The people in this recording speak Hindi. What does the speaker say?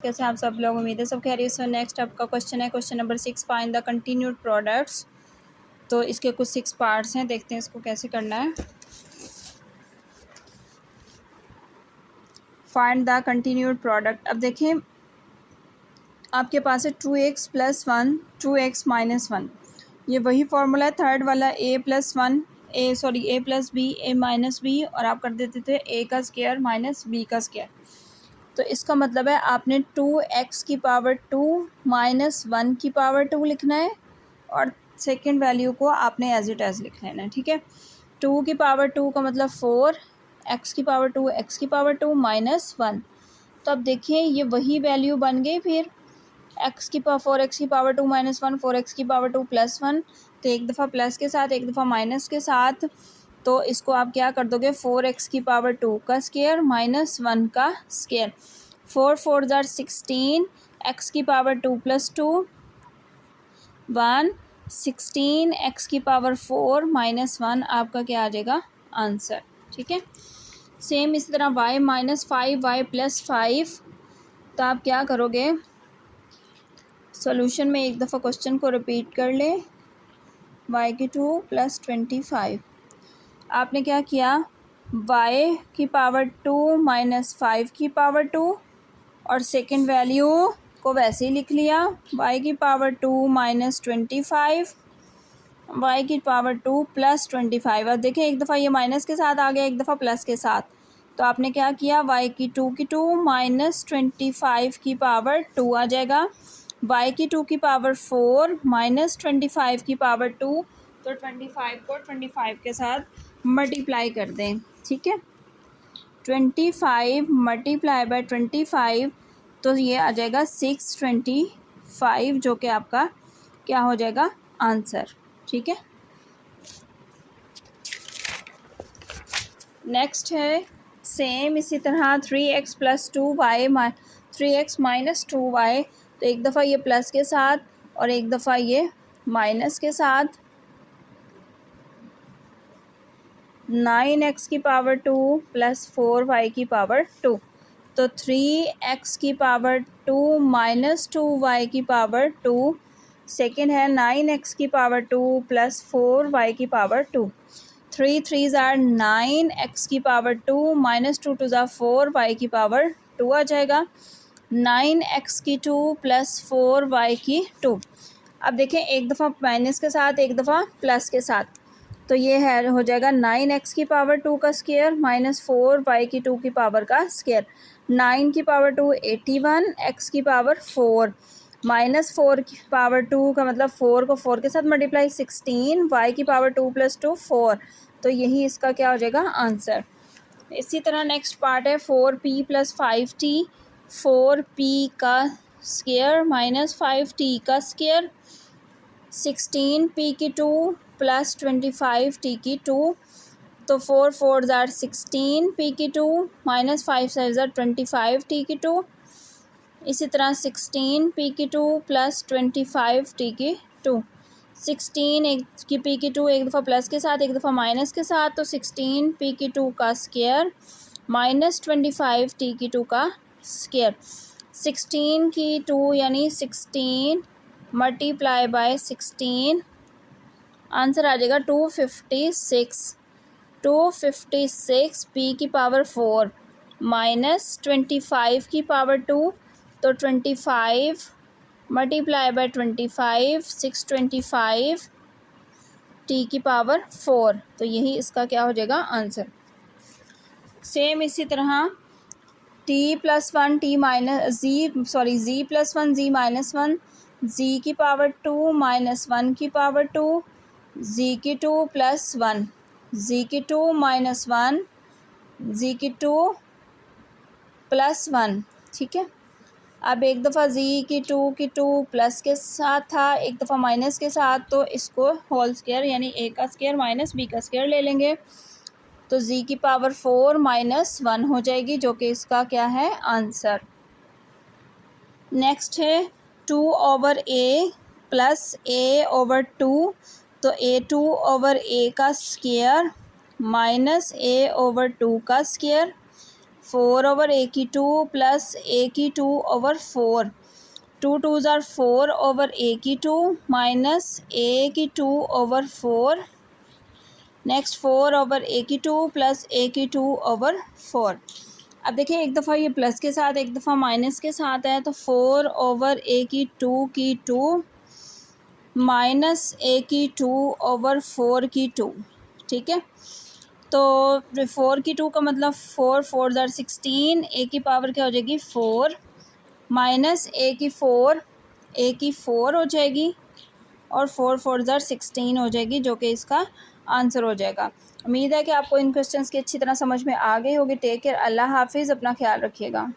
कैसे आप सब लोग, उम्मीद है सब खैरियत से। नेक्स्ट आपका क्वेश्चन है question number 6, find the continued products. तो इसके कुछ 6 पार्ट्स हैं, देखते हैं इसको कैसे करना है। Find the continued product. अब देखिए आपके पास है 2x + 1 2x - 1। ये वही फॉर्मूला है थर्ड वाला, a + 1 a + b a - b, और आप कर देते थे a का स्क्वायर माइनस b का स्क्वायर। तो इसका मतलब है आपने 2x की पावर 2 माइनस 1 की पावर 2 लिखना है, और सेकंड वैल्यू को आपने एज इट एज लिख लेना है। ठीक है, 2 की पावर 2 का मतलब 4, x की पावर 2 x की पावर 2 माइनस 1। तो अब देखिए ये वही वैल्यू बन गई फिर x की पावर 4x की पावर 2 माइनस 1 4x की पावर 2 प्लस 1। तो एक दफ़ा प्लस के साथ एक दफ़ा माइनस के साथ, तो इसको आप क्या कर दोगे 4x की पावर 2 का स्क्वायर माइनस 1 का स्क्वायर। 4 4 ज़ार 16, x की पावर 2 + 2 1 16 x की पावर 4 माइनस 1 आपका क्या आ जाएगा आंसर। ठीक है, सेम इसी तरह y - 5 y + 5। तो आप क्या करोगे, सॉल्यूशन में एक दफ़ा क्वेश्चन को रिपीट कर लें। y की 2 + 25 आपने क्या किया, y की पावर 2 माइनस 5 की पावर 2, और सेकंड वैल्यू को वैसे ही लिख लिया y की पावर 2 माइनस 25 y की पावर 2 + 25। अब देखिए एक दफ़ा ये माइनस के साथ आ गया, एक दफ़ा प्लस के साथ। तो आपने क्या किया, y की 2 माइनस 25 की पावर 2 आ जाएगा, y की 2 की पावर 4 माइनस 25 की पावर 2। तो 25 को 25 के साथ मल्टीप्लाई कर दें। ठीक है, 25 मल्टीप्लाई बाय 25, तो ये आ जाएगा 625, जो कि आपका क्या हो जाएगा आंसर। ठीक है, नेक्स्ट है सेम इसी तरह 3x + 2y 3x - 2y। तो एक दफ़ा ये प्लस के साथ और एक दफ़ा ये माइनस के साथ। 9x की पावर 2 + 4y की पावर 2। तो 3x की पावर 2 माइनस 2y की पावर 2। सेकेंड है 9x की पावर 2 + 4y की पावर 2। 3 3 ज़ार 9 x की पावर 2 माइनस 2 2 ज़ार 4 y की पावर 2 आ जाएगा। 9x की 2 + 4y की 2। अब देखें एक दफ़ा माइनस के साथ एक दफ़ा प्लस के साथ, तो ये है हो जाएगा 9x की पावर 2 का स्क्वायर माइनस 4y की 2 की पावर का स्क्वायर। 9 की पावर 2 81, x की पावर 4 माइनस 4 की पावर 2 का मतलब 4 को 4 के साथ मल्टीप्लाई 16 y की पावर 2 + 2 4। तो यही इसका क्या हो जाएगा आंसर। इसी तरह नेक्स्ट पार्ट है 4p + 5t 4p का स्क्वायर माइनस 5t का स्क्वायर। 16p की 2 + 25t की 2। तो 4 4 ज़ार 16p की 2 माइनस 5 7 ज़ार 25t की 2। इसी तरह 16p की 2 + 25t की 2। 16 एक की p की 2 एक दफ़ा प्लस के साथ एक दफ़ा माइनस के साथ, तो 16p की 2 का स्क्वायर माइनस 25t की 2 का स्क्वायर। 16 की 2 यानी 16 मल्टीप्लाई बाय 16, आंसर आ जाएगा 256। 256 p की पावर 4 माइनस 25 की पावर 2। तो 25 मल्टीप्लाई बाय 25 625 t की पावर 4। तो यही इसका क्या हो जाएगा आंसर। सेम इसी तरह t + 1 t minus z + 1 z - 1 z की पावर 2 माइनस 1 की पावर 2 z की 2 + 1 z की 2 माइनस 1 z की 2 + 1। ठीक है, अब एक दफ़ा z की 2 प्लस के साथ था, एक दफ़ा माइनस के साथ, तो इसको होल स्क्वायर यानी a का स्क्वायर माइनस b का स्क्वायर ले लेंगे। तो z की पावर 4 माइनस 1 हो जाएगी, जो कि इसका क्या है आंसर। नेक्स्ट है 2/a + a/2। तो a2/a का स्क्वायर माइनस a/2 का स्क्वायर। 4 ओवर ए की 2 प्लस ए की 2 ओवर 4, 2 2s are 4 ओवर ए की 2 माइनस ए की 2 ओवर 4, नेक्स्ट 4 ओवर ए की 2 प्लस ए की 2 ओवर 4। अब देखिए एक दफ़ा ये प्लस के साथ एक दफ़ा माइनस के साथ है, तो 4 ओवर ए की 2 माइनस ए की 2 ओवर 4 की 2, ठीक है। तो 4 की 2 का मतलब 4 4 ज़ार 16, ए की पावर क्या हो जाएगी 4 माइनस ए की 4 हो जाएगी और 4 4 ज़ार 16 हो जाएगी, जो कि इसका आंसर हो जाएगा। उम्मीद है कि आपको इन क्वेश्चंस की अच्छी तरह समझ में आ गई होगी। टेक केयर, अल्लाह हाफिज़, अपना ख्याल रखिएगा।